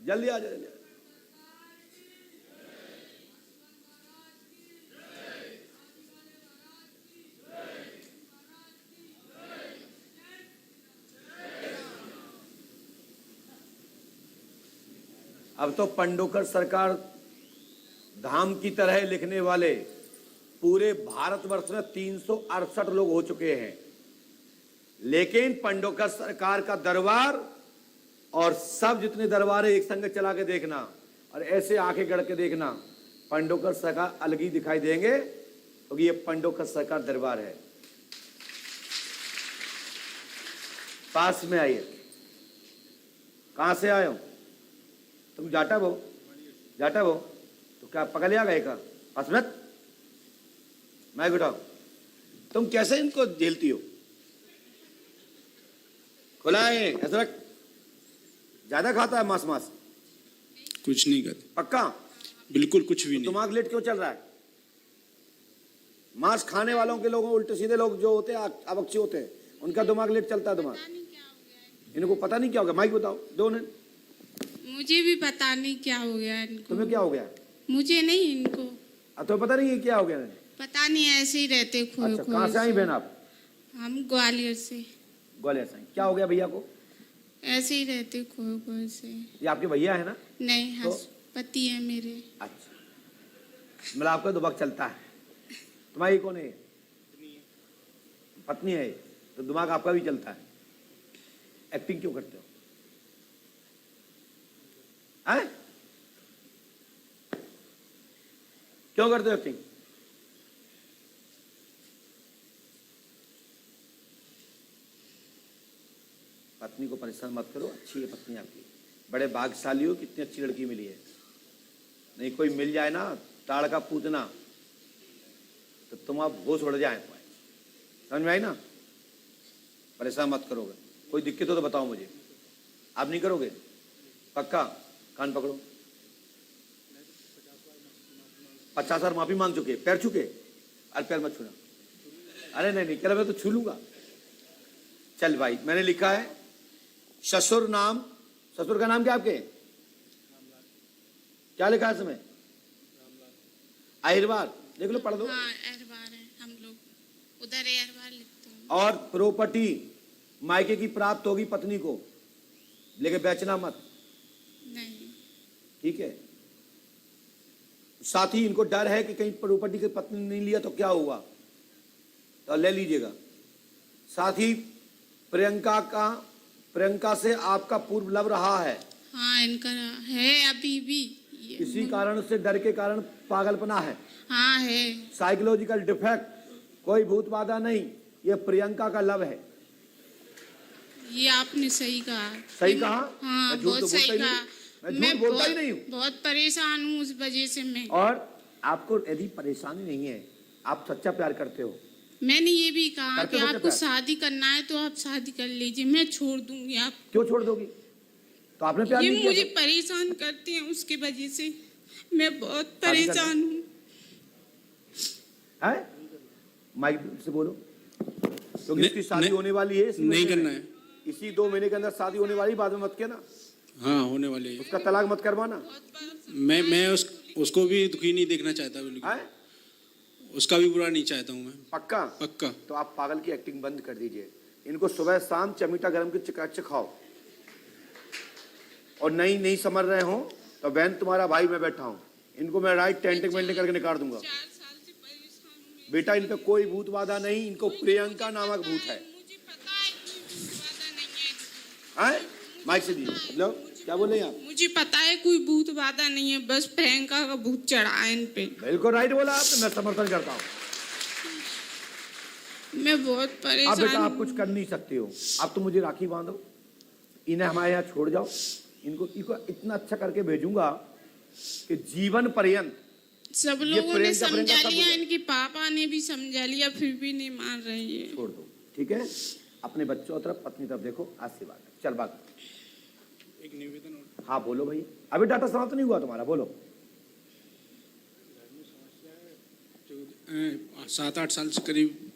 जल्दी आ जाए। अब तो पंडोकर सरकार धाम की तरह लिखने वाले पूरे भारतवर्ष में 368 लोग हो चुके हैं, लेकिन पंडोकर सरकार का दरबार और सब जितने दरबार है एक संग चला के देखना और ऐसे आंखें गड़ के देखना, पंडोकर सरकार अलग ही दिखाई देंगे, क्योंकि ये पंडोकर सरकार दरबार है। पास में आइए। कहां से आए हो तुम? जाटा वो तो क्या पकड़ लिया गए का असमत मैं बिठाओ। तुम कैसे इनको झेलती हो? खुला है ऐसा रख। ज्यादा खाता है मांस? कुछ नहीं करते। पक्का? बिल्कुल कुछ भी नहीं। दिमाग लेट क्यों चल रहा है? मांस खाने वालों के लोगों, उल्टे सीधे लोग जो होते हैं, अवक्षी होते हैं, उनका दिमाग लेट चलता है। दिमाग इनको पता नहीं क्या हो गया। माइक बताओ दो ने। मुझे भी पता नहीं क्या हो गया इनको। तुम्हें क्या हो गया? मुझे नहीं, इनको। अब तो पता नहीं है क्या हो गया? पता नहीं, ऐसे ही रहते खोए अच्छा, खोए कहाँ से आई बहन आप? हम ग्वालियर से। ग्वालियर से। क्या हो गया भैया को? ऐसे ही रहते खोए खोए से। ये आपके भैया है ना? नहीं, तो? पति है मेरे। अच्छा, मतलब आपका दिमाग चलता है। तुम्हारी कौन है? पत्नी है। तो दिमाग आपका भी चलता है। एक्टिंग क्यों करते हो? हैं? क्यों करते हो एक्टिंग? पत्नी को परेशान मत करो, अच्छी है पत्नी आपकी, बड़े भाग्यशाली हो, कितनी अच्छी लड़की मिली है। नहीं कोई मिल जाए ना ताड़ का पूतना, तो तुम आप होश उड़ जाए। समझ में आई ना? परेशान मत करोगे। कोई दिक्कत हो तो बताओ मुझे। आप नहीं करोगे? पक्का? कान पकड़ो। 50 बार माफी मांग चुके, पैर छुके? अरे पैर मत छूना। अरे नहीं चलो मैं तो छू लूंगा। चल भाई, मैंने लिखा है ससुर नाम। ससुर का नाम क्या आपके? क्या लिखा है इसमें? अहिरवार। देख लो, पढ़ दो। हाँ, अहिरवार है हम लोग, उधर अहिरवार लिखते हैं। और प्रॉपर्टी मायके की प्राप्त होगी पत्नी को, लेके बेचना मत। नहीं। ठीक है? साथ ही इनको डर है कि कहीं प्रॉपर्टी की पत्नी नहीं लिया तो क्या हुआ, तो ले लीजिएगा। साथ ही प्रियंका से आपका पूर्व लव रहा है। हाँ, इनका है अभी भी। किसी कारण से, डर के कारण पागलपना है। हाँ है। साइकोलॉजिकल डिफेक्ट, कोई भूत बाधा नहीं, ये प्रियंका का लव है। ये आपने सही कहा। सही कहा? हाँ, मैं झूठ बहुत तो सही बोलता ही कहा। नहीं। मैं झूठ बोलता ही नहीं हूँ। बहुत परेशान हूँ उस वजह से मैं। और आपको यदि परेशानी नहीं है, आप सच्चा प्यार करते हो। मैंने ये भी कहा करते कि हो आपको प्यार? शादी करना है तो आप शादी कर लीजिए, मैं छोड़ दूंगी आप। क्यों छोड़ दोगी? तो आपने प्यार ये नहीं किया मुझे तो? परेशान करते हैं, उसकी वजह से मैं बहुत शादी करना? परेशान हूँ। है? माइक से बोलो, क्योंकि इसकी शादी होने वाली है। नहीं करना है। इसी 2 महीने के अंदर शादी होने वाली, बाद में मत कहना। हाँ, होने वाले है। उसका तलाक मत करवाना। मैं उसको भी दुखी नहीं देखना चाहता बिल्कुल। है? उसका भी बुरा नहीं चाहता हूँ मैं। पक्का? पक्का। तो आप पागल की एक्टिंग बंद कर दीजिए। इनको सुबह शाम चमीटा गरम की चकाचक खाओ। और नहीं समझ रहे हो तो बहन तुम्हारा भाई मैं बैठा हूँ, इनको मैं राइट टेंटिंग वेंटिंग करके निकाल दूंगा। 4 साल से परेशान हूँ। बेटा इनका कोई भूत बाधा नहीं, इनको प्रियंका नामक भूत है। मुझे पता है कोई भूत बाधा नहीं है। हैं? माइक से दीजिए। लो, क्या बोले आप? मुझे पता है कोई भूत बाधा नहीं है, बस प्रियंका का भूत चढ़ा है इन पे। बिल्कुल राइट बोला आप, तो मैं समर्थन करता हूँ। मैं बहुत अब परेशान बेटा आप हूँ। कुछ कर नहीं सकते हो। अब तो मुझे राखी बांधो, इन्हें हमारे यहाँ छोड़ जाओ। इनको इतना अच्छा करके भेजूंगा कि जीवन पर्यंत। सब लोगों ने समझा लिया, इनके पापा ने भी समझा लिया, फिर भी नहीं मान रहे हैं। छोड़ दो, ठीक है? अपने बच्चों तरफ, पत्नी तरफ देखो, आशीर्वाद। चल बात। एक निवेदन और। हाँ बोलो भाई। अभी डाटा समाप्त नहीं हुआ तुम्हारा, बोलो। 7-8 साल से करीब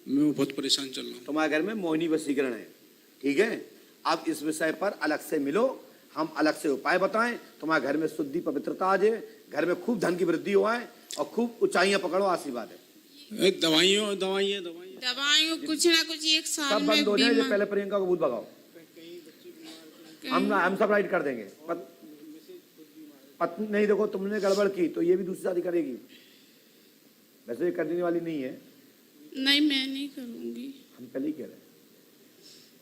मैं बहुत परेशान चल रहा हूँ। तुम्हारे घर में मोहिनी वशीकरण है, ठीक है? अब इस विषय पर अलग से मिलो, हम अलग से उपाय बताएं, तुम्हारे घर में शुद्धि पवित्रता आ जाए, घर में खूब धन की वृद्धि हो आए और खूब ऊंचाइयां पकड़ो, आशीर्वाद है। दवाइयों कुछ ना कुछ एक साल सब में बंद हो जाए, बीमा- पहले प्रियंका को भूत भगाओ, हम सब राइट कर देंगे। पत्नी नहीं, देखो तुमने गड़बड़ की तो ये भी दूसरी शादी करेगी, वैसे ये करने वाली नहीं है। नहीं, मैं नहीं करूंगी। हम पहले ही कह रहे हैं,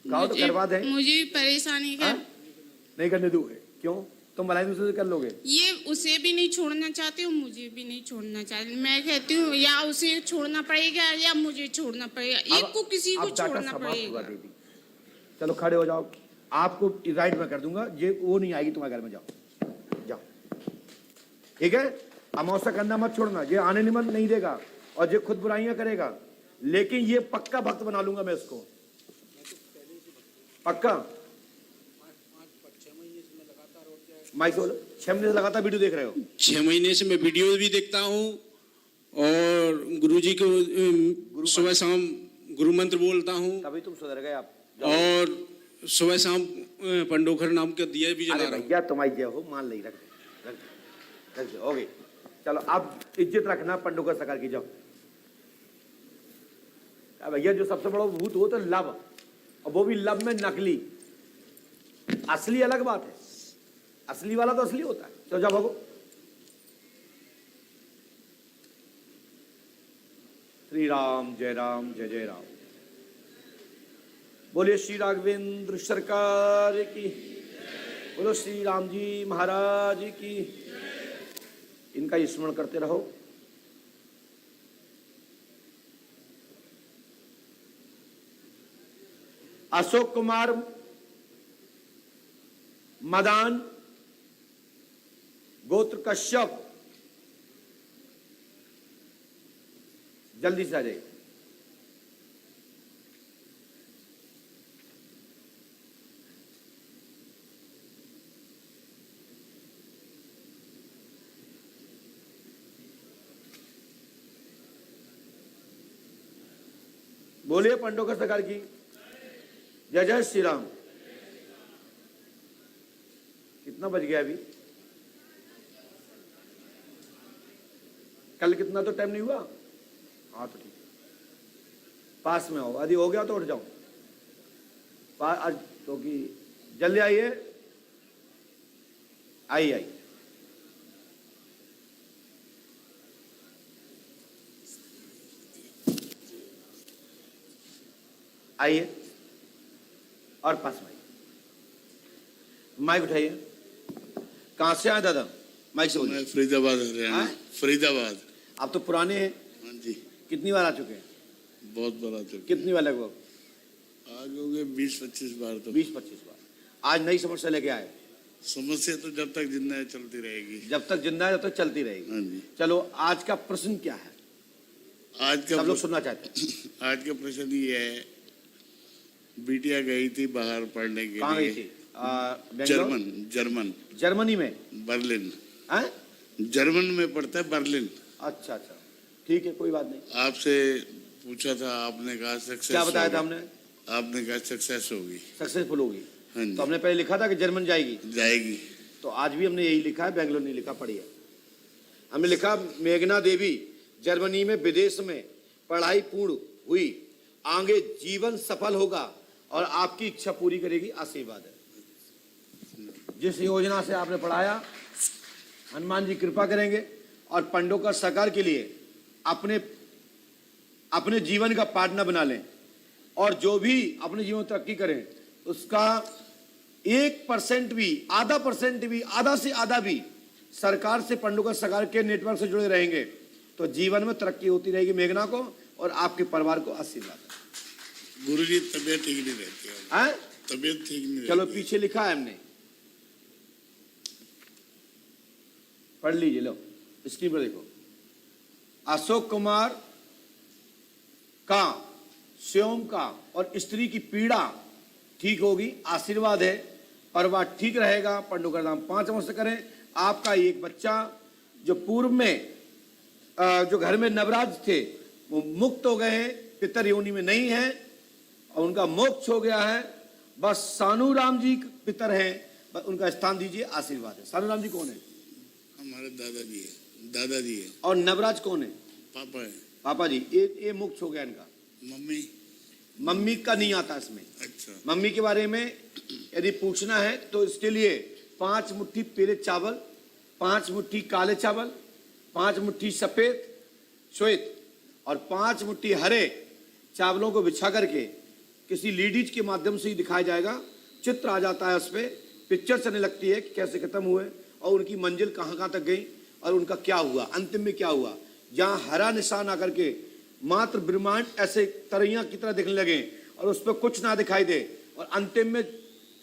कहो तो करवा दें। मुझे परेशानी का नहीं करने दूंगे, क्यों? तुम भलाई दूसरे से कर लोगे। ये उसे भी नहीं छोड़ना चाहती हूँ, मुझे भी नहीं छोड़ना चाहती। मैं कहती हूँ या उसे छोड़ना पड़ेगा या मुझे छोड़ना पड़ेगा, एक को किसी को छोड़ना पड़ेगा। चलो खड़े हो जाओ, आपको राइट में कर दूंगा, ये वो नहीं आएगी तुम्हारे घर में, जाओ जाओ, ठीक है? अमावस्या करना मत छोड़ना, ये आने निमंत्रण नहीं देगा और ये खुद बुराइयां करेगा, लेकिन ये पक्का भक्त बना लूंगा मैं इसको, पक्का। माइक बोलो, 6 महीने से लगातार वीडियो देख रहे हो? 6 महीने से मैं वीडियो भी देखता हूँ और गुरुजी को सुबह शाम गुरु मंत्र बोलता हूँ। तभी तुम सुधर गए आप। और सुबह शाम पंडोखर नाम का दिया भी जला रहा हूँ। भैया तुम्हारी जय हो, मान ली, रख दे, हो गई। चलो अब इज्जत रखना पंडोकर सरकार की, जाओ। भैया जो सबसे बड़ा भूत हो तो लव, और वो भी लव में नकली, असली अलग बात है, असली वाला तो असली होता है। तो जाओ भगो। श्री राम, जय राम, जय जय राम। बोलिए श्री राघवेंद्र सरकार की, बोलो श्री राम जी महाराज की। इनका स्मरण करते रहो। अशोक कुमार मदान, गोत्र कश्यप, जल्दी से आ जाइए। बोलिए पंडोकर सरकार की जय। जय श्री राम। कितना बज गया अभी? कल कितना तो टाइम नहीं हुआ? हाँ तो ठीक है, पास में हो, यदि हो गया तो उठ जाओ आज, तो कि जल्दी आइए, आई आइए और पास में आइए। माइक उठाइए। कहां से आए दादा? माइक से बोलिए। फरीदाबाद, हरियाणा। फरीदाबाद। आप तो पुराने हैं। हाँ जी। कितनी बार आ चुके हैं? बहुत बार आ चुके। कितनी बार लगभग? आ गए 20-25 बार। तो 20-25 बार। आज नई समस्या लेके आए? समस्या तो जब तक जिंदा है चलती रहेगी। जब तक जिंदा है तब तक चलती रहेगी। हाँ जी। चलो आज का प्रश्न क्या है? आज का सब लोग सुनना चाहते हैं। आज का प्रश्न ये है, बिटिया गई थी बाहर पढ़ने के लिए। कहाँ गई थी? जर्मन। जर्मनी में? बर्लिन। हैं? जर्मन में पढ़ता है, बर्लिन। अच्छा, ठीक है, कोई बात नहीं। आपसे पूछा था, आपने कहा सक्सेस। क्या बताया था हमने? आपने कहा सक्सेस होगी, सक्सेसफुल होगी। हाँ जी। तो हमने पहले लिखा था कि जर्मन जाएगी। तो आज भी हमने यही लिखा है, बेंगलोर नहीं लिखा, पढ़िए। हमने लिखा मेघना देवी जर्मनी में विदेश में पढ़ाई पूर्ण हुई, आगे जीवन सफल होगा और आपकी इच्छा पूरी करेगी, आशीर्वाद है। जिस योजना से आपने पढ़ाया, हनुमान जी कृपा करेंगे और पंडोकर सरकार के लिए अपने जीवन का पार्टनर बना लें, और जो भी अपने जीवन में तरक्की करें उसका 1% भी, आधा परसेंट भी, आधा से आधा भी सरकार से, पंडोकर सरकार के नेटवर्क से जुड़े रहेंगे तो जीवन में तरक्की होती रहेगी मेघना को और आपके परिवार को आशीर्वाद। गुरुजी तबीयत ठीक नहीं रहती है। तबीयत ठीक नहीं रहती। चलो पीछे लिखा है हमने, पढ़ लीजिए, लो स्क्रीन पर देखो। अशोक कुमार का, स्वयं का और स्त्री की पीड़ा ठीक होगी, आशीर्वाद है, परिवार ठीक रहेगा। पंडोकर धाम 5 वर्ष करें। आपका एक बच्चा जो पूर्व में जो घर में नवराज थे वो मुक्त हो गए हैं, पितर योनि में नहीं है और उनका मोक्ष हो गया है। बस सानू राम जी पितर हैं, बस उनका स्थान दीजिए, आशीर्वाद है। सानूराम जी कौन है? हमारे दादाजी है, दादाजी है। और नवराज कौन है? पापा है। पापा जी। ये मुक्त हो गया इनका। मम्मी। मम्मी का नहीं आता इसमें। अच्छा। मम्मी के बारे में यदि पूछना है तो इसके लिए 5 मुट्ठी पीले चावल, 5 मुट्ठी काले चावल, 5 मुट्ठी सफेद श्वेत और 5 मुट्ठी हरे चावलों को बिछा करके किसी लीडीज के माध्यम से ही दिखाया जाएगा। चित्र आ जाता है, उस पर पिक्चर चलने लगती है कि कैसे खत्म हुए और उनकी मंजिल कहाँ तक गई और उनका क्या हुआ, अंतिम में क्या हुआ। जहाँ हरा निशान आकर के मात्र ब्रह्मांड ऐसे तरैया की तरह दिखने लगे और उस पर कुछ ना दिखाई दे और अंतिम में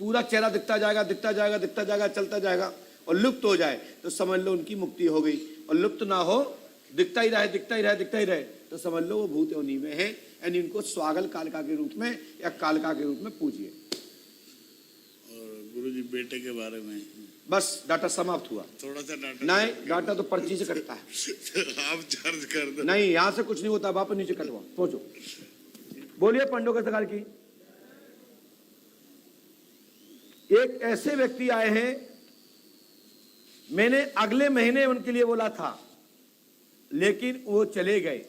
पूरा चेहरा दिखता जाएगा, दिखता जाएगा, दिखता जाएगा, चलता जाएगा और लुप्त हो जाए तो समझ लो उनकी मुक्ति हो गई। और लुप्त ना हो, दिखता ही रहे, दिखता ही रहे, दिखता ही रहे तो समझ लो वो भूत योनि में है। यानी इनको स्वागल कालिका के रूप में या कालिका के रूप में पूजिए। और गुरुजी बेटे के बारे में बस डाटा समाप्त हुआ। थोड़ा सा डाटा। नहीं, डाटा तो पर्ची से कटता है। आप चार्ज कर दो। नहीं, यहाँ से कुछ नहीं होता, वापस नीचे कटवा। पहुंचो, बोलिए पंडोकर सरकार की। एक ऐसे व्यक्ति आए हैं, मैंने अगले महीने उनके लिए बोला था लेकिन वो चले गए,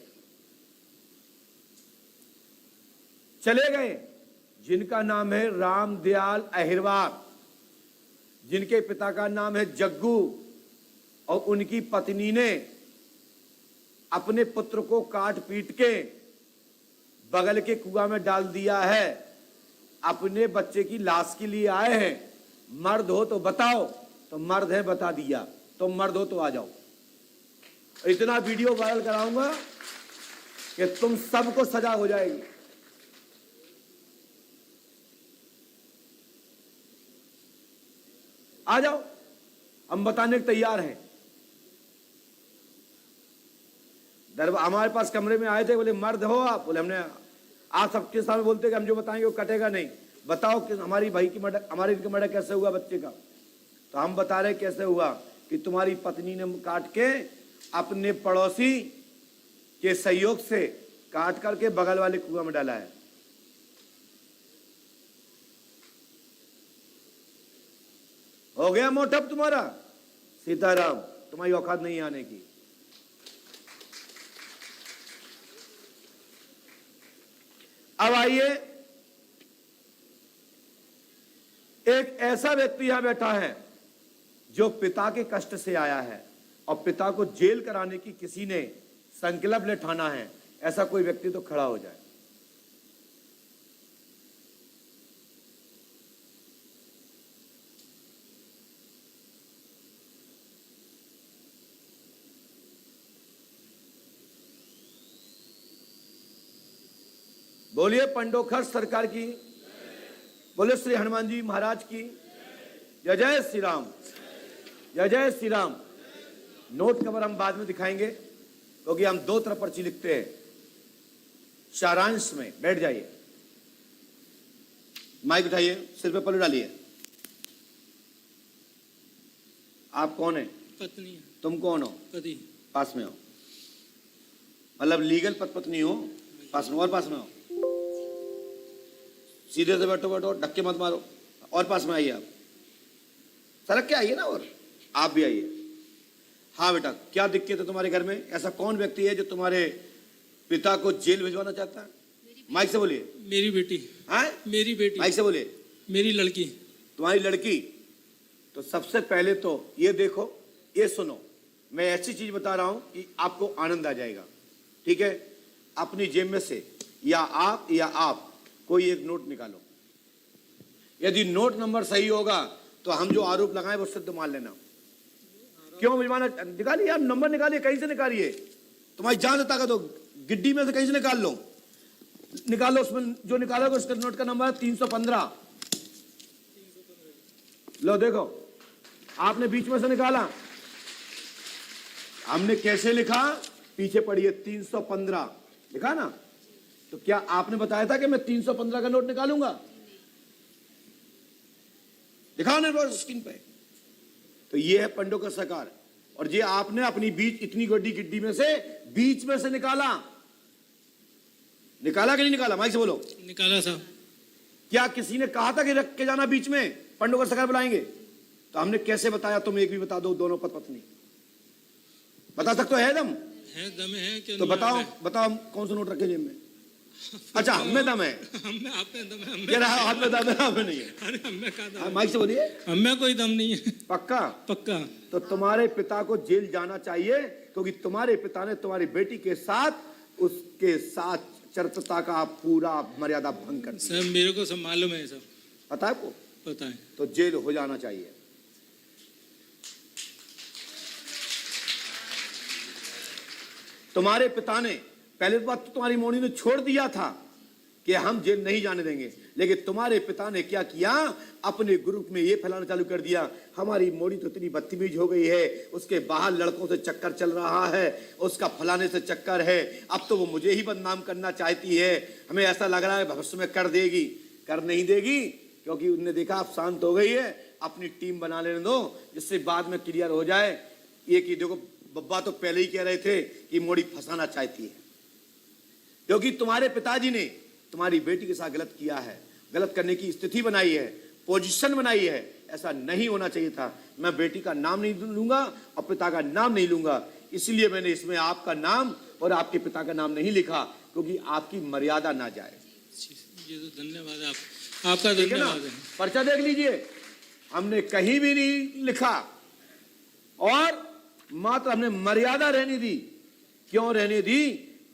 जिनका नाम है रामदयाल अहिरवार, जिनके पिता का नाम है जग्गू और उनकी पत्नी ने अपने पुत्र को काट पीट के बगल के कुआं में डाल दिया है। अपने बच्चे की लाश के लिए आए हैं। मर्द हो तो बताओ, तो मर्द है बता दिया, तो मर्द हो तो आ जाओ। इतना वीडियो वायरल कराऊंगा कि तुम सबको सजा हो जाएगी। आ जाओ, हम बताने के तैयार हैं। हमारे पास कमरे में आए थे, बोले मर्द हो आप? बोले हमने। आप सबके सामने बोलते कि हम जो बताएंगे वो कटेगा नहीं। बताओ कि हमारी भाई की मर्डर, हमारे इनका मर्डर कैसे हुआ बच्चे का? तो हम बता रहे कैसे हुआ कि तुम्हारी पत्नी ने काट के अपने पड़ोसी के सहयोग से काट करके बगल वाले कुआं में डाला है। हो गया मोटअप तुम्हारा? सीताराम, तुम्हारी औकात नहीं आने की। अब आइए, एक ऐसा व्यक्ति यहां बैठा है जो पिता के कष्ट से आया है और पिता को जेल कराने की किसी ने संकल्प ले ठाना है। ऐसा कोई व्यक्ति तो खड़ा हो जाए। बोलिए पंडोखर सरकार की, बोले श्री हनुमान जी महाराज की जय। जय श्री राम, जय जय श्री राम। नोट कवर हम बाद में दिखाएंगे क्योंकि हम 2 तरफ पर्ची लिखते हैं। सारांश में बैठ जाइए, माइक उठाइए, सिर पे पल्लू डालिए। आप कौन है? पत्नी। तुम कौन हो? पति। पास में हो, मतलब लीगल पत्नी हो? पास में, और पास में हो। सीधे से बैठो, बैठो, धक्के मत मारो। और पास में आइए आप, सड़क के आइए ना, और आप भी आइए। हाँ बेटा, क्या दिक्कत है तुम्हारे घर में? ऐसा कौन व्यक्ति है जो तुम्हारे पिता को जेल भिजवाना चाहता है? माइक से बोलिए। मेरी बेटी। हाँ, मेरी बेटी। माइक से बोलिए। मेरी लड़की। तुम्हारी लड़की? तो सबसे पहले तो ये देखो, ये सुनो, मैं ऐसी चीज बता रहा हूं कि आपको आनंद आ जाएगा। ठीक है, अपनी जेब में से या आप कोई एक नोट निकालो। यदि नोट नंबर सही होगा तो हम जो आरोप लगाए वो सिद्ध मान लेना। क्यों भिजवाना? निकालिए आप, नंबर निकालिए, कहीं से निकालिए। तुम्हारी जान ताकत हो, गिड्डी में से कहीं से निकाल लो, निकालो। उसमें जो निकालोगे उसका नोट का नंबर है 315। लो देखो, आपने बीच में से निकाला, हमने कैसे लिखा? पीछे पढ़िए, 315 लिखा ना। तो क्या आपने बताया था कि मैं 315 का नोट निकालूंगा? दिखाओ ना स्क्रीन पे। तो ये है पंडोकर सरकार, और ये आपने अपनी बीच इतनी बड़ी गिड्डी में से बीच में से निकाला। निकाला कि नहीं निकाला? माइक से बोलो। निकाला साहब। क्या किसी ने कहा था कि रख के जाना बीच में? पंडोकर सरकार बुलाएंगे। तो हमने कैसे बताया? तुम एक भी बता दो, दोनों पति पत्नी बता सकते हो? है दम? है दम है कि तो नहीं बताओ है? बताओ, कौन सा नोट रखे जेब में? अच्छा, हम में दम है। हमें आप में दम है, हमें कह रहा है हाथ में दम है, हमें नहीं है। अरे हमें का दम हाँ, है? माइक से बोलिए। हमें कोई दम नहीं है। पक्का? पक्का। तो तुम्हारे पिता को जेल जाना चाहिए, क्योंकि तुम्हारे पिता ने तुम्हारी बेटी के साथ उसके साथ चरित्रता का पूरा मर्यादा भंग कर दिया। सर मेरे को सब मालूम है, सब पता है आपको? पता है। तो जेल हो जाना चाहिए। तुम्हारे पिता ने पहले बात तो तुम्हारी मोनी ने छोड़ दिया था कि हम जेल नहीं जाने देंगे, लेकिन तुम्हारे पिता ने क्या किया? अपने ग्रुप में ये फैलाना चालू कर दिया, हमारी मोनी तो इतनी बदतमीज हो गई है, उसके बाहर लड़कों से चक्कर चल रहा है, उसका फलाने से चक्कर है, अब तो वो मुझे ही बदनाम करना चाहती है, हमें ऐसा लग रहा है भविष्य में कर देगी। कर नहीं देगी, क्योंकि उनने देखा आप शांत हो गई है, अपनी टीम बना लेने दो, जिससे बाद में क्लियर हो जाए। ये कि देखो, बब्बा तो पहले ही कह रहे थे कि मोड़ी फंसाना चाहती है, क्योंकि तुम्हारे पिताजी ने तुम्हारी बेटी के साथ गलत किया है, गलत करने की स्थिति बनाई है, पोजीशन बनाई है। ऐसा नहीं होना चाहिए था। मैं बेटी का नाम नहीं लूंगा और पिता का नाम नहीं लूंगा, इसलिए मैंने इसमें आपका नाम और आपके पिता का नाम नहीं लिखा, क्योंकि आपकी मर्यादा ना जाए। ये तो धन्यवाद है आपका ठीक है ना? धन्यवाद है। पर्चा देख लीजिए, हमने कहीं भी नहीं लिखा, और मात्र हमने मर्यादा रहने दी। क्यों रहने दी?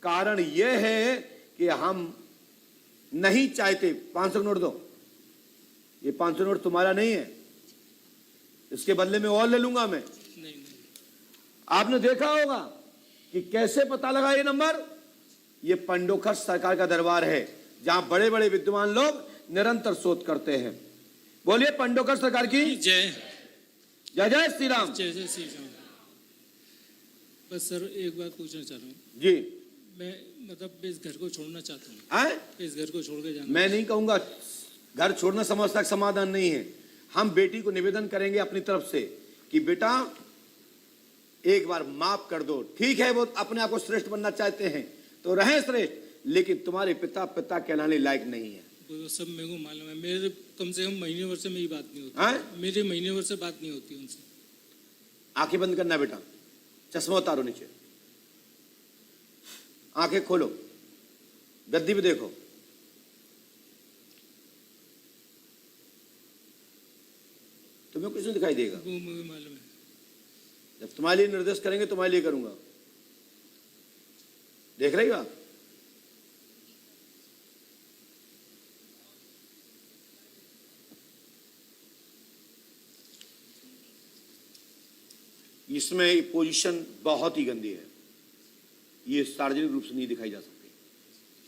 कारण यह है कि हम नहीं चाहते। 500 नोट दो, ये 500 नोट तुम्हारा नहीं है, इसके बदले में और ले लूंगा मैं। नहीं। आपने देखा होगा कि कैसे पता लगा ये नंबर? ये पंडोखर सरकार का दरबार है, जहां बड़े बड़े विद्वान लोग निरंतर शोध करते हैं। बोलिए पंडोखर सरकार की जय जय। जय श्री राम। जय जय श्री राम। बस सर एक बात पूछना चाह रहा हूँ। जी। मैं मतलब इस घर को छोड़ना चाहता हूँ। आए? इस घर को छोड़ के जाना। मैं नहीं कहूंगा घर छोड़ना समस्या का समाधान नहीं है। हम बेटी को निवेदन करेंगे अपनी तरफ से कि बेटा एक बार माफ कर दो। ठीक है, वो अपने आप को श्रेष्ठ बनना चाहते हैं तो रहें श्रेष्ठ, लेकिन तुम्हारे पिता कहलाने लायक नहीं है। वो सब मेरे को मालूम है। मेरे कम से कम महीने भर से मेरी बात नहीं होती। आए? मेरे महीने भर से बात नहीं होती उनसे। आंखें बंद करना बेटा, चश्मा उतारो नीचे, आंखें खोलो, गद्दी पे देखो। तुम्हें कुछ नहीं दिखाई देगा। वो मुझे मालूम है। जब तुम्हारे लिए निर्देश करेंगे तुम्हारे लिए करूंगा। देख रही हो आप? इसमें पोजीशन बहुत ही गंदी है, ये सार्वजनिक रूप से नहीं दिखाई जा सकती,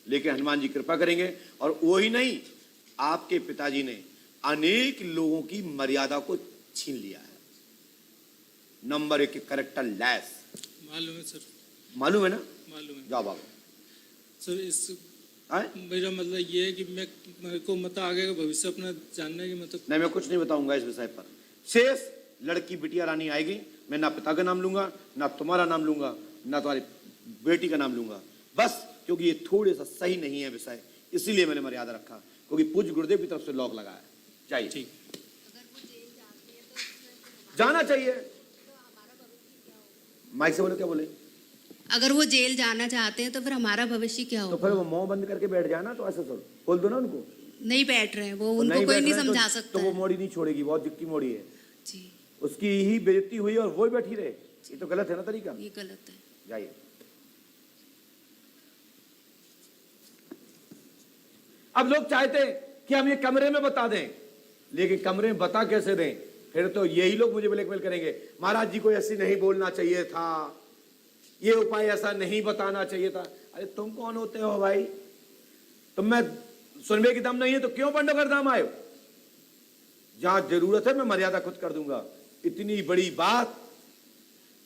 लेकिन हनुमान जी कृपा करेंगे। और वो ही नहीं, आपके पिताजी ने अनेक लोगों की मर्यादा को छीन लिया है। Number 1 character lace. मालूम है सर। मालूम है ना? मालूम है जाओ बाबू। सर। इस आए? मेरा मतलब ये है कि मेरे को मतलब आगे का भविष्य अपना जानने की मतलब। नहीं, मैं कुछ नहीं बताऊंगा इस विषय पर। शेष लड़की बिटिया रानी आएगी, मैं ना पिता का नाम लूंगा, ना तुम्हारा नाम लूंगा, ना तुम्हारी बेटी का नाम लूंगा, बस क्योंकि ये थोड़े सा सही नहीं है विषय, इसीलिए मैंने मर्यादा रखा, क्योंकि पूज्य गुरुदेव की तरफ से लॉक लगाया चाहिए। ठीक। जाना चाहिए। माइक से बोले, क्या बोले? अगर वो जेल जाना चाहते हैं तो फिर हमारा भविष्य क्या तो होगा? फिर वो मुंह बंद करके बैठ जाए ना, तो ऐसे सर बोल दो ना उनको। नहीं बैठ रहे हैं वो, तो उनको कोई बैठ नहीं रहे हैं समझा तो सकता वो है। मोड़ी नहीं छोड़ेगी, बहुत दिक्की मोड़ी है, जी उसकी ही बेइज्जती हुई और वो ही बैठी रहे। ये तो गलत है ना तरीका। ये गलत है। जाइए। अब लोग चाहते हैं कि हम ये कमरे में बता दें, लेकिन कमरे में बता कैसे दें? फिर तो यही लोग मुझे ब्लैकमेल करेंगे, महाराज जी को ऐसे नहीं बोलना चाहिए था, ये उपाय ऐसा नहीं बताना चाहिए था। अरे तुम कौन होते हो भाई? तुम में सुनने की दम नहीं है तो क्यों पंडोकर धाम आए? जहां जरूरत है मैं मर्यादा खुद कर दूंगा। इतनी बड़ी बात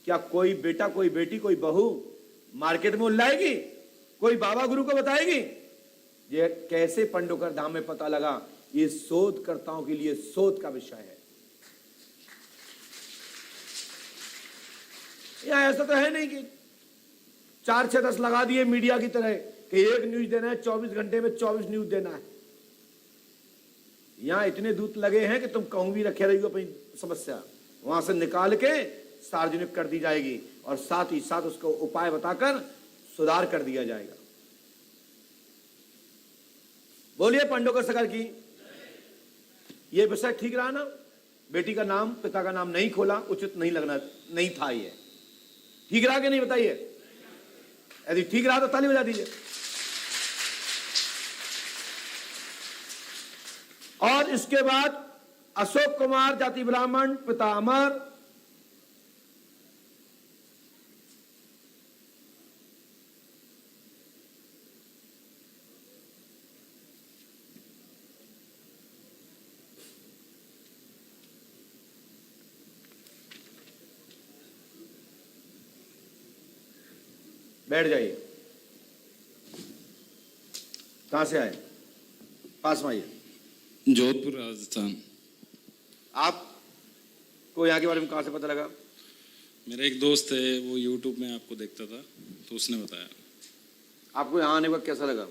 क्या कोई बेटा, कोई बेटी, कोई बहू मार्केट में उल्लाएगी? कोई बाबा गुरु को बताएगी? ये कैसे पंडोकर धाम में पता लगा? ये शोधकर्ताओं के लिए शोध का विषय है। या ऐसा तो है नहीं कि 4, 6, 10 लगा दिए मीडिया की तरह कि एक न्यूज देना है 24 घंटे में 24 न्यूज देना है। यहाँ इतने दूत लगे हैं कि तुम कहूं भी रखे रहियो अपनी समस्या, वहां से निकाल के सार्वजनिक कर दी जाएगी और साथ ही साथ उसको उपाय बताकर सुधार कर दिया जाएगा। बोलिए पांडवकर सरकार की। ये विषय ठीक रहा ना? बेटी का नाम पिता का नाम नहीं खोला, उचित नहीं लगना नहीं था। ये ठीक रहा कि नहीं बताइए? यदि ठीक रहा तो ताली बजा दीजिए। और इसके बाद अशोक कुमार जाति ब्राह्मण पिता अमर, बैठ जाइए। कहां से आए? पास में आइए। जोधपुर राजस्थान। आपको यहाँ के बारे में कहां से पता लगा? मेरा एक दोस्त है, वो यूट्यूब में आपको देखता था तो उसने बताया। आपको यहाँ आने का कैसा लगा?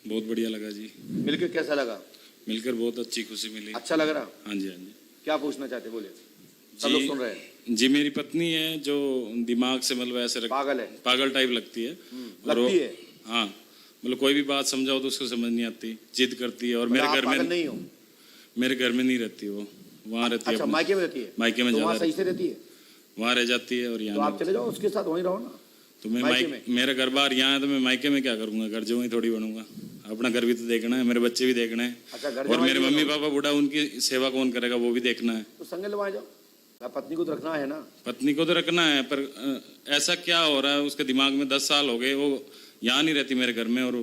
बहुत बढ़िया लगा जी। मिलकर कैसा लगा? मिलकर बहुत अच्छी खुशी मिली। अच्छा लग रहा? हाँ जी, हाँ जी। क्या पूछना चाहते बोले, सब लोग सुन रहे हैं। जी मेरी पत्नी है जो दिमाग से मतलब ऐसे पागल है, पागल टाइप लगती है। लगती है? हाँ, मतलब कोई भी बात समझाओ तो उसको समझ नहीं आती, जिद करती है। और मेरे घर में नहीं हो? मेरे घर में नहीं रहती, वो वहाँ रहती है। अच्छा, मायके में रहती है? मायके में तो वहाँ ज्यादा सही से रहती है? वहाँ रह जाती है और तो यहाँ आप चले जाओ उसके साथ, वहीं रहो ना। तो मैं मायके में? मेरा घर बार यहाँ है तो मैं मायके में क्या करूंगा? घर जो वहीं थोड़ी बनूंगा। अपना घर भी तो देखना है, मेरे बच्चे भी देखना है। अच्छा, घर और मेरे जमाई मम्मी भी पापा बूढ़ा, उनकी सेवा कौन करेगा वो भी देखना है। तो संग लगा जाओ। पत्नी को तो रखना है ना? पत्नी को तो रखना है, पर ऐसा क्या हो रहा है उसके दिमाग में? 10 साल हो गए वो यहाँ नहीं रहती मेरे घर में और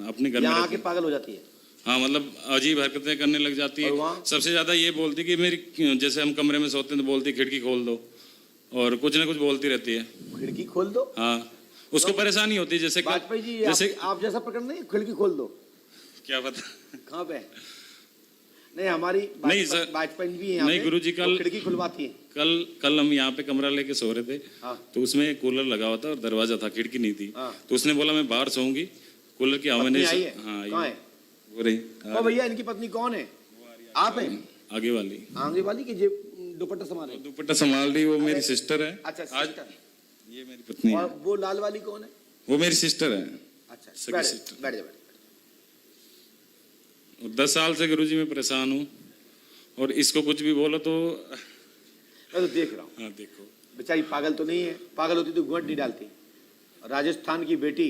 अपने घर में यहाँ रहती आके पागल हो जाती है? हाँ, मतलब अजीब हरकतें करने लग जाती और है। वहाँ? सबसे ज्यादा ये बोलती कि मेरी, जैसे हम कमरे में सोते हैं तो बोलती खिड़की खोल दो, और कुछ ना कुछ बोलती रहती है। खिड़की खोल दो? हाँ, उसको परेशानी होती है। जैसे वाजपेयी जी, जैसे आप जैसा प्रकरण नहीं, खिड़की खोल दो। क्या पता कहाँ पे? नहीं, हमारी नहीं सर, वाजपेयी भी है यहाँ नहीं पे, गुरुजी, वो कल खिड़की खुलवाती है। कल हम यहाँ पे कमरा लेके सो रहे थे। हाँ। तो उसमें कूलर लगा हुआ था और दरवाजा था, खिड़की नहीं थी। हाँ। तो उसने बोला मैं बाहर सोऊंगी, कूलर की हवा नहीं। आई है? हाँ, कहाँ है? वो रही ओ भैया, इनकी पत्नी कौन है? आप हैं? आगे वाली। आगे वाली की दुपट्टा संभाल रही? दुपट्टा संभाल रही, वो मेरी सिस्टर है। अच्छा, आज सिस्टर। ये मेरी पत्नी है। और वो लाल वाली कौन है? वो मेरी सिस्टर है। अच्छा, सगी बैठ सिस्टर। बैठ जा। 10 साल से गुरुजी मैं परेशान हूँ और इसको कुछ भी बोलो तो मैं तो देख रहा हूँ। हाँ देखो, बेचारी पागल तो नहीं है? पागल होती तो घूंघट नहीं डालती। राजस्थान की बेटी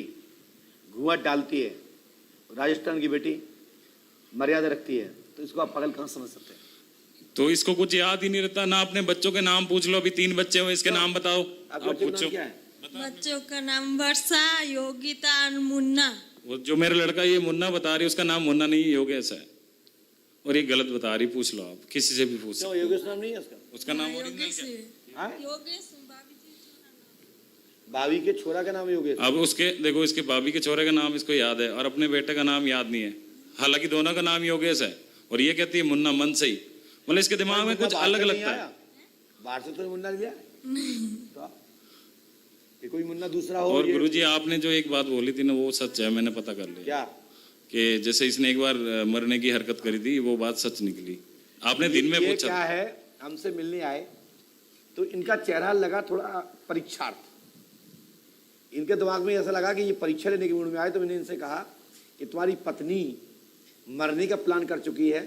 घूंघट डालती है, राजस्थान की बेटी मर्यादा रखती है, तो इसको आप पागल कहाँ समझ सकते हैं? तो इसको कुछ याद ही नहीं रहता ना। अपने बच्चों के नाम पूछ लो, अभी 3 बच्चे हो, इसके नाम बताओ। आपके आप बच्चे का पूछो। नाम क्या है? बच्चों का नाम वर्षा, योगिता और मुन्ना। वो जो मेरा लड़का ये मुन्ना बता रही है, उसका नाम मुन्ना नहीं योगेश है, और ये गलत बता रही। पूछ लो, आप किसी से भी पूछ क्यों, सकते हो। योगेश नाम नहीं है उसका? उसका नाम ओरिजिनल योगेश क्या है? हाँ? योगेश भाभी जी। भाभी के छोरा का नाम योगेश? अब उसके देखो, इसके भाभी के छोरे का नाम इसको याद है और अपने बेटे का नाम याद नहीं है। हालांकि दोनों का नाम योगेश है और ये कहती है मुन्ना। मन से ही मतलब इसके दिमाग में कुछ अलग लगता है। बाहर से तो मुन्ना लिया है? ये कोई मुन्ना दूसरा हो? और ये गुरुजी आपने जो एक बात बोली थी ना, वो सच है, मैंने पता कर लिया। क्या? कि जैसे इसने एक बार मरने की हरकत करी थी, वो बात सच निकली। आपने दिन में ये पूछा क्या है, हमसे मिलने आए तो इनका चेहरा लगा थोड़ा परीक्षार्थ। इनके दिमाग में ऐसा लगा कि ये परीक्षा लेने के मूड में आए। तो मैंने इनसे कहा कि तुम्हारी पत्नी मरने का प्लान कर चुकी है,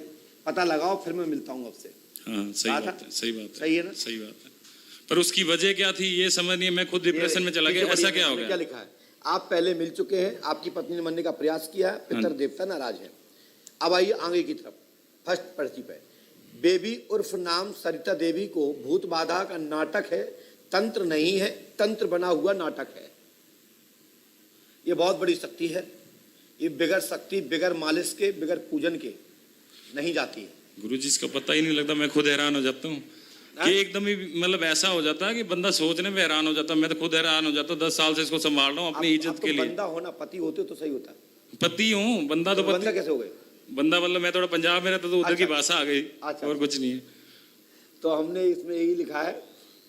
पता लगाओ, फिर मैं मिलता हूँ आपसे। हाँ, सही कहा बात था? है, सही बात है, सही है ना? सही बात है। पर उसकी वजह क्या थी ये समझ नहीं, मैं खुद डिप्रेशन में चला गया। ऐसा क्या हो क्या गया? लिखा है? आप पहले मिल चुके हैं, आपकी पत्नी ने मरने का प्रयास किया है, पितर देवता नाराज है। अब आइए आगे की तरफ। फर्स्ट पर्ची पे बेबी उर्फ नाम सरिता देवी को भूत बाधा का नाटक है, तंत्र नहीं है, तंत्र बना हुआ नाटक है। ये बहुत बड़ी शक्ति है। ये बिगर शक्ति, बिगर मालिश के, बिगर पूजन के नहीं जाती है। गुरुजी इसका पता ही नहीं लगता, मैं खुद हैरान हो जाता हूँ कि एकदम ही मतलब ऐसा हो जाता है कि बंदा सोचने में हैरान हो जाता है। मैं तो खुद हैरान हो जाता हूँ, 10 साल से इसको संभाल रहा हूँ अपनी इज्जत के लिए। बंदा होना, पति होते हो तो सही होता है। पति हूँ, बंदा तो बंदा पति। कैसे हो गए? बंदा मतलब मैं थोड़ा पंजाब में रहता तो उधर की अच्छा। भाषा आ गई, अच्छा। और कुछ नहीं है। तो हमने इसमें यही लिखा है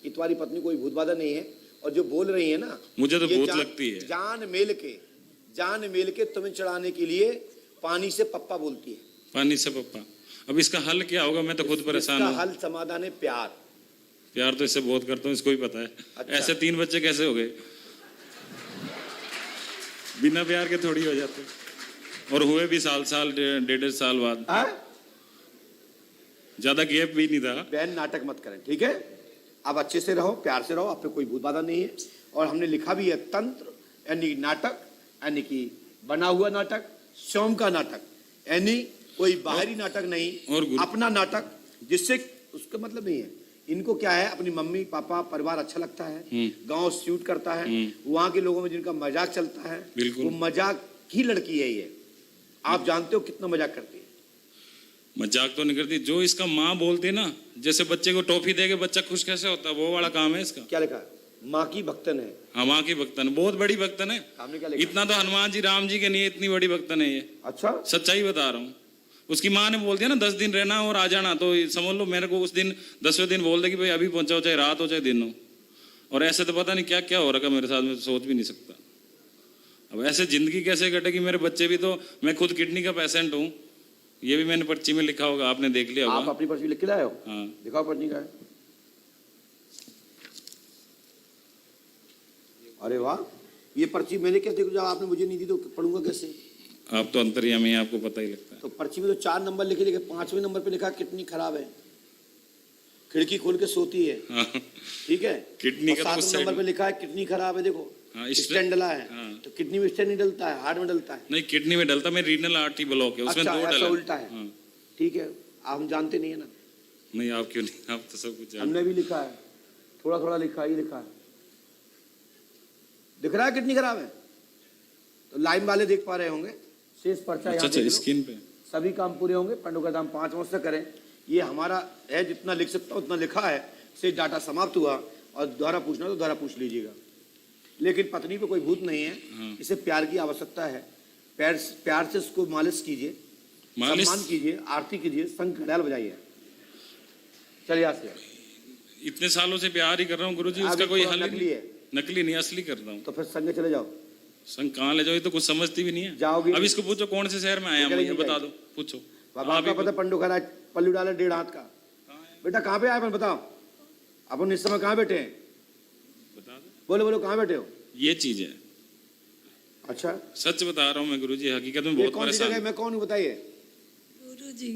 कि तुम्हारी पत्नी कोई भूत बाधा नहीं है। और जो बोल रही है ना, मुझे तो ये भूत लगती है। जान मेल के तुम्हें चढ़ाने के लिए पानी से पप्पा बोलती है। पानी से पप्पा, अब इसका हल क्या होगा, मैं तो खुद परेशान इसका हूँ। हल समाधान है प्यार। प्यार तो इससे बहुत करता हूँ, इसको ही पता है। अच्छा। ऐसे 3 बच्चे कैसे हो गए? बिना प्यार के थोड़ी हो जाते, और हुए भी साल 1.5 साल बाद, हाँ? ज्यादा गैप भी नहीं था। बहन नाटक मत करें, ठीक है? आप अच्छे से रहो, प्यार से रहो, आप पे कोई भूत बाधा नहीं है। और हमने लिखा भी है तंत्र यानी नाटक, यानी कि बना हुआ नाटक, स्वयं का नाटक, यानी कोई बाहरी नाटक नहीं, और अपना नाटक, जिससे उसका मतलब नहीं है। इनको क्या है, अपनी मम्मी पापा परिवार अच्छा लगता है, गांव सूट करता है, वहां के लोगों में जिनका मजाक चलता है, बिल्कुल। वो मजाक की लड़की है ये। आप जानते हो कितना मजाक करती है। मजाक तो नहीं करती, जो इसका माँ बोलती ना, जैसे बच्चे को टॉफी दे के बच्चा खुश कैसे होता है, वो वाला काम है इसका। क्या लिखा है? माँ की भक्तन है। हाँ, माँ की भक्तन, बहुत बड़ी भक्तन है। आपने क्या लिखा? इतना तो हनुमान जी राम जी के नहीं, इतनी बड़ी भक्तन है ये। अच्छा, सच्चाई बता रहा हूँ। उसकी माँ ने बोल दिया ना 10 दिन रहना और आ जाना, तो समझ लो मेरे को उस दिन 10वें दिन बोल दे कि भाई अभी पहुंचाओ, चाहे रात हो चाहे दिन हो। और ऐसे तो पता नहीं क्या क्या हो रखा मेरे साथ, में तो सोच भी नहीं सकता। अब ऐसे जिंदगी कैसे कटेगी? मेरे बच्चे भी तो, मैं खुद किडनी का पेशेंट हूँ, ये भी मैंने पर्ची में लिखा होगा, आपने देख लिया आप होगा। अपनी पर्ची लिख के लाए हो? हाँ, दिखाओ पर्ची का है। अरे वाह, ये पर्ची मैंने कैसे देखो, जब आपने मुझे नहीं दी तो पढ़ूंगा कैसे? आप तो अंतर्यामी हैं, आपको पता ही लगता है। तो पर्ची में तो 4 नंबर लिखे, लिखे 5वें नंबर पे लिखा किडनी खराब है, खिड़की खोल के सोती है, हाँ, ठीक है? किडनी का तो 7वें उस नंबर साइड पे लिखा है किडनी खराब है, देखो हाँ, स्टैंड डला है। हाँ। तो किडनी में स्टैंड नहीं डलता है, हार्ट में डलता है। नहीं, किडनी में डलता, मैं रीनल आर्टरी ब्लॉक है, उसमें अच्छा, 2 ऐसा डला उल्टा है। हाँ। ठीक है, आप हम जानते नहीं है ना। नहीं, आप क्यों नहीं, आप तो सब कुछ जानते। हमने भी लिखा है, थोड़ा थोड़ा लिखा है, ये लिखा है, दिख रहा है किडनी खराब है। तो लाइन वाले देख पा रहे होंगे, शेष पर्चा यहाँ अच्छा, देख लो। स्किन पे सभी काम पूरे होंगे, पंडों का दाम 5 वर्ष से करें। ये हमारा है, जितना लिख सकता हूँ उतना लिखा है। से डाटा समाप्त हुआ, और दोबारा पूछना तो दोबारा पूछ लीजिएगा। लेकिन पत्नी पे कोई भूत नहीं है, इसे प्यार की आवश्यकता है। प्यार से उसको मालिश कीजिए, मालिश? सम्मान कीजिए, आरती कीजिए, संग घड़ियाल बजाइए। चलिए यहाँ से। इतने सालों से प्यार ही कर रहा हूँ गुरुजी, आगे उसका कोई थोड़ा हल ही नकली नहीं। है। नकली नहीं, असली कर रहा हूँ। तो फिर संग चले जाओ। संग कहाँ ले जाओ, ये तो कुछ समझती भी नहीं है। जाओगे अब इसको पूछो कौन से शहर में आया, चलेगी मुझे बता जाएगी। दो, पूछो। बाबा आपका पता पंडू खरा पल्लू डाला 1.5 हाथ का। बेटा कहाँ पे आए अपन बताओ, अपन इस समय कहाँ बैठे हैं? बता दो, बोलो बोलो, कहाँ बैठे हो? ये चीज है। अच्छा, सच बता रहा हूँ मैं गुरुजी, हकीकत में ये बहुत कौन सी परेशान जगह है? हूँ। मैं कौन हूँ बताइए? गुरुजी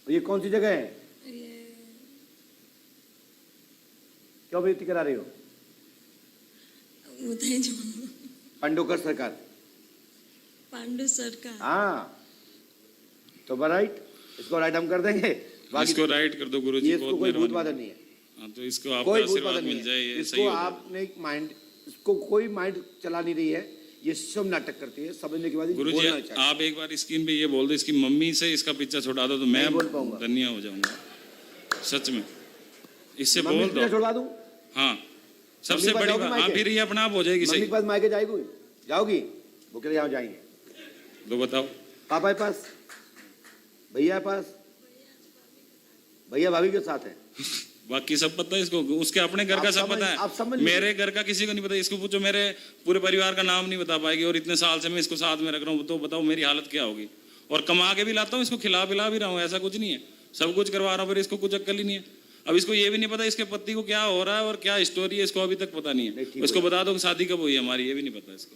ये कौन सी जगह है? ये क्यों बेइज्जती करा रही हो? उदय जो पंडोकर सरकार। पांडु सरकार हाँ, तो राइट, इसको राइट हम कर देंगे। बाकी इसको राइट कर दो गुरुजी, ये इसको बहुत कोई भूत मेहरबानी। बाधा नहीं है, हाँ, तो इसको आपका कोई भूत बाधा आशीर्वाद नहीं मिल जाए, है। ये सही इसको हो जाए। आपने माइंड, इसको कोई माइंड चला नहीं रही है, ये सब नाटक करती है। समझने के बाद गुरुजी, बोलना चाहिए। आप एक बार स्क्रीन पे ये बोल दो इसकी मम्मी से इसका पीछा छुड़ा दो, तो मैं नहीं बोल पाऊंगा। धन्य हो जाऊंगा सच में। इससे मम्मी बोल को क्या दो। छोड़वा दूं? हाँ, सबसे मम्मी बड़ी जाओगी बात, हाँ, मायके? फिर ये अपने आप हो जाएगी मम्मी सही। के पास मायके जाएगी? जाओगी? वो कह रहे यहाँ जाएंगे। तो बताओ। पापा के पास, भैया के पास, भैया भाभी के साथ है। बाकी सब पता है इसको, उसके अपने घर का आप सब समझ- पता आप है, समझ लीजिए। मेरे घर का किसी को नहीं पता। इसको पूछो, मेरे पूरे परिवार का नाम नहीं बता पाएगी, और इतने साल से मैं इसको साथ में रख रहा हूँ, तो बताओ मेरी हालत क्या होगी। और कमा के भी लाता हूँ, इसको खिला पिला भी रहा हूँ, ऐसा कुछ नहीं है, सब कुछ करवा रहा हूँ, फिर इसको कुछ अक्ल ही नहीं है। अब इसको ये भी नहीं पता इसके पति को क्या हो रहा है और क्या स्टोरी है, इसको अभी तक पता नहीं नहीं, है। ठीक उसको है। बता दो कि शादी कब हुई है हमारी, ये भी नहीं पता इसको।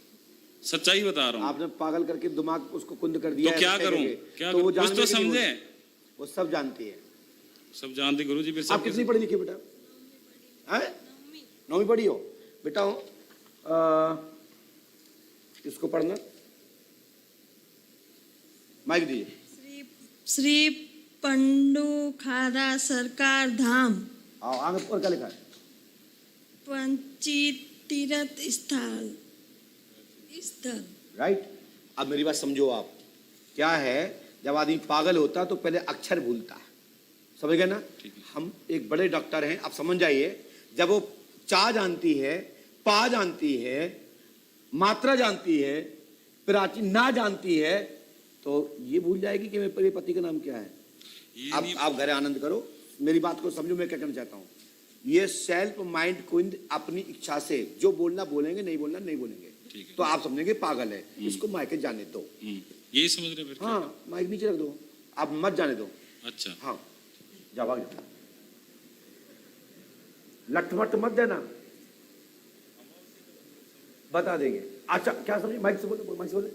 सच्चाई बता रहा हूँ। आपने पागल करके दिमाग उसको कुंद कर दिया तो है क्या ऐसे करूं, करके। क्या तो वो करूं? कुछ तो जानने के लिए समझे। वो सब जानती है। सब जानती गुरुजी, फिर आप सब कितनी पढ़ी लिखी बेटा? हैं? 9वीं पढ़ी हो बेटा? इसको पढ़ना, माइक दीजिए। श्री श्री पंडु खारा सरकार धाम आओ आगे पर क्या लिखा है? पंची तीर्थ स्थल स्थल राइट। अब मेरी बात समझो आप, क्या है, जब आदमी पागल होता तो पहले अक्षर भूलता है, समझ गए ना? हम एक बड़े डॉक्टर हैं, आप समझ जाइए। जब वो चा जानती है, पा जानती है, मात्रा जानती है, प्राचीन ना जानती है, तो ये भूल जाएगी कि मेरे पति का नाम क्या है। ये अब नहीं- आप घर आनंद करो, मेरी बात को समझो मैं क्या कहना चाहता हूँ। ये सेल्फ माइंड क्विंद अपनी इच्छा से जो बोलना बोलेंगे, नहीं बोलना नहीं बोलेंगे, ठीक है। तो आप समझेंगे पागल है, इसको मायके जाने दो। यही समझ रहे फिर क्या? हाँ, माइक नीचे रख दो, आप मत जाने दो। अच्छा हाँ, जा भाग जा। लटमट मत देना, बता देंगे। अच्छा क्या समझे, माइक से बोले, माइक से बोले।